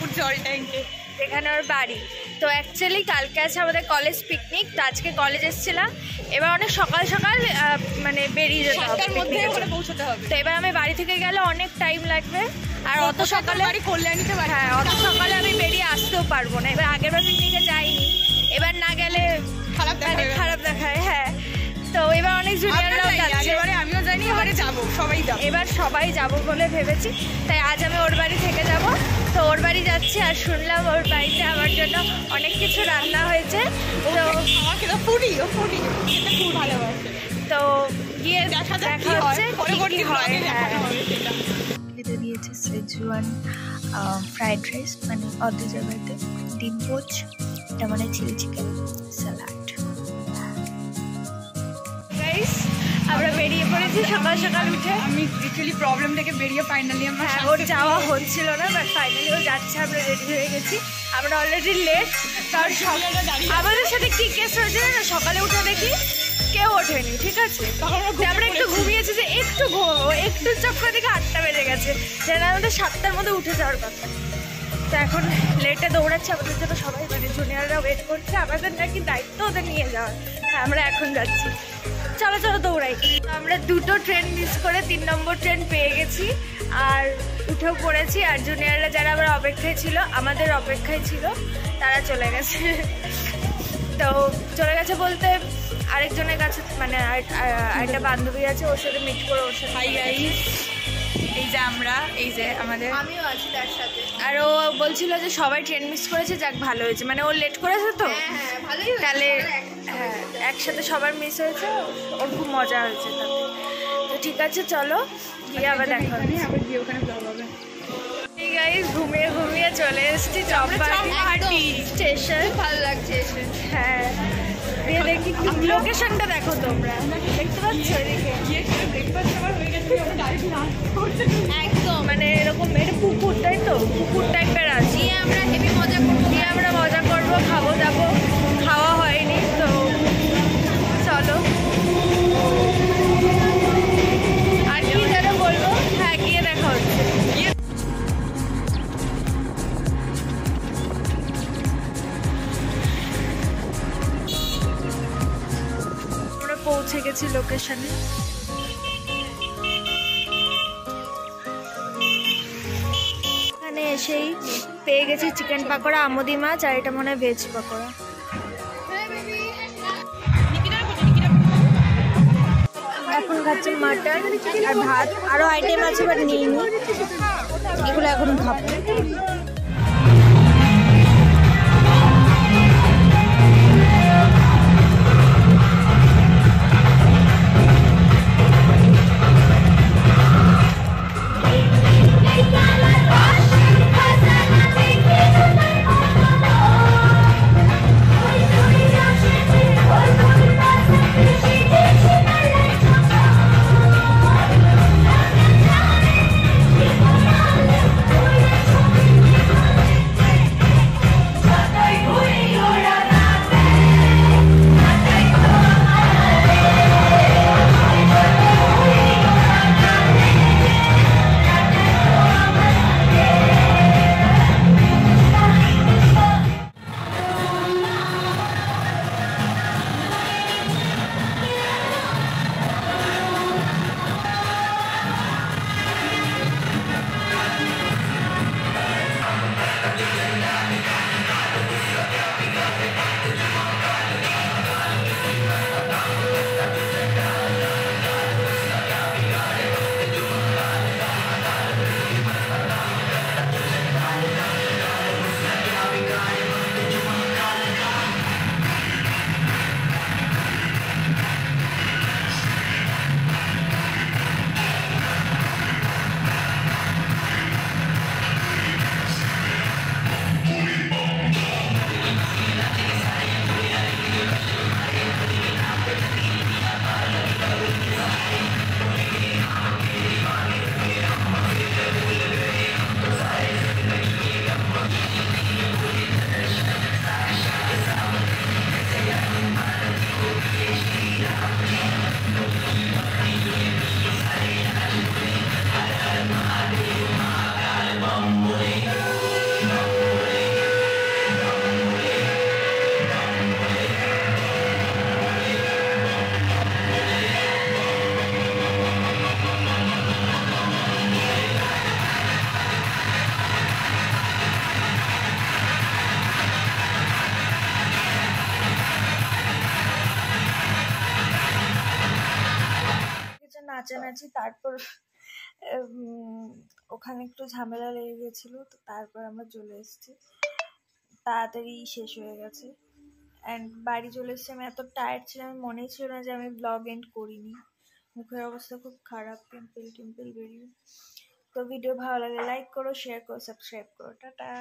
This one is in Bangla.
বহরমপুর জল ট্যাঙ্কে, যেখানে ওর বাড়ি। তো অ্যাকচুয়ালি কালকে আছে আমাদের কলেজ পিকনিক, তো আজকে কলেজ এসেছিলাম। এবার অনেক সকাল সকাল মানে বেরিয়ে যেতে হবে, 7টার মধ্যে ওখানে পৌঁছতে হবে। তো এবার আমি বাড়ি থেকে গেলে অনেক টাইম লাগবে, আর অত সকালে বাড়ি কল্যাণীতে বাড়ি, হ্যাঁ অত সকালে আমি বেরিয়ে আসতেও পারবো না। এবার আগের বার পিকনিকে যাইনি, এবার না গেলে খারাপ দেখায়। হ্যাঁ, তো এবার অনেক জুনিয়ররাও যাচ্ছে, এবারে আমিও যাইনি, এবারে যাবো, সবাই যাবো। এবার সবাই যাবো বলে ভেবেছি, তাই আজ আমি ওর বাড়ি থেকে যাব। তো ওর বাড়ি যাচ্ছি, আর শুনলাম ওর বাড়িতে আমার জন্য অনেক কিছু রান্না হয়েছে। তো আমাকে তো ফুডি খুব ভালোবাসে, তো গিয়ে দেখা হচ্ছে পরবর্তী হয়। হ্যাঁ, খেতে দিয়েছে সেজওয়ান ফ্রাইড রাইস, মানে অদ্ভুত বাড়িতে ডিম পোচ, এটা মানে চিলি চিকেন, স্যালাড। আমরা বেরিয়ে পড়েছি সকাল সকাল উঠে। আমি অ্যাকচুয়ালি প্রবলেম থেকে বেরিয়ে ফাইনালি আমার ওর যাওয়া হচ্ছিল না, বাট ফাইনালি ও যাচ্ছে। আমরা রেডি হয়ে গেছি, আমরা অলরেডি লেট। কারণ আমাদের সাথে কি কেস হয়েছে না, সকালে উঠে দেখি কেউ ওঠেনি, ঠিক আছে। আমরা একটু ঘুমিয়েছি, যে একটু ঘুমাবো, একটু চক্কর দিকে 8টা বেজে গেছে, যেন আমাদের 7টার মধ্যে উঠে যাওয়ার কথা। তো এখন লেটে দৌড়াচ্ছে, আমাদের জন্য সবাই মানে জুনিয়ররা ওয়েট করছে, আমাদের নাকি দায়িত্ব ওদের নিয়ে যাওয়ার। হ্যাঁ, আমরা এখন যাচ্ছি, চলো চলো দৌড়াই। আমরা 2টো ট্রেন মিস করে 3 নম্বর ট্রেন পেয়ে গেছি, আর উঠেও পড়েছি। আর জুনিয়ররা যারা আমরা অপেক্ষায় ছিল, আমাদের অপেক্ষায় ছিল, তারা চলে গেছে। তো চলে গেছে বলতে আরেকজনের কাছে, মানে আরেকটা বান্ধবী আছে, ওর সাথে মিট করে ওর সাথে। হাই গাইস, এই যে আমরা, এই যে আমাদের, আমিও আছি তার সাথে। আর ও বলছিল যে সবাই ট্রেন মিস করেছে, যাক ভালো হয়েছে, মানে ও লেট করেছে তো, তাহলে হ্যাঁ একসাথে সবার মিস হয়েছে, ওর খুব মজা হয়েছে তাতে। তো ঠিক আছে, চলো গিয়ে আবার দেখা হবে, আবার গিয়ে ওখানে ব্লগ হবে। গাইস ঘুমিয়ে ঘুমিয়ে চলে এসেছি চম্পাহাটি স্টেশন। ভালো লাগছে, হ্যাঁ। দিয়ে দেখি লোকেশনটা দেখো তোমরা, দেখতে পাচ্ছ এদিকে একদম মানে এরকম পুকুর, তাই তো পুকুর টাইপের আছে। আমরা হেভি মজা করবো, আমরা মজা করবো, খাবো দাবো, খাওয়া হয়নি তো চলো। আর কি যেন বলবো, হ্যাঁ গিয়ে দেখা হচ্ছে। আমরা পৌঁছে গেছি লোকেশনে। এখানে এসেই পেয়ে গেছি চিকেন পাকোড়া, আমুদি মাছ, আর এটা মনে হয় ভেজ পাকোড়া। এখন খাচ্ছি মাটন আর ভাত, আরো আইটেম আছে বাট নিইনি, এগুলো এখন খাবো। আছি। তারপর ওখানে একটু ঝামেলা লেগে গেছিলো, তো তারপর আমরা চলে এসেছি, তাড়াতাড়ি শেষ হয়ে গেছে। অ্যান্ড বাড়ি চলে এসেছি, আমি এত টায়ার্ড ছিলাম, মনেই ছিল না যে আমি ব্লগ এন্ড করিনি। মুখের অবস্থা খুব খারাপ, পিম্পল বেরিয়ে। তো ভিডিও ভালো লাগলে লাইক করো, শেয়ার করো, সাবস্ক্রাইব করো। টাটা।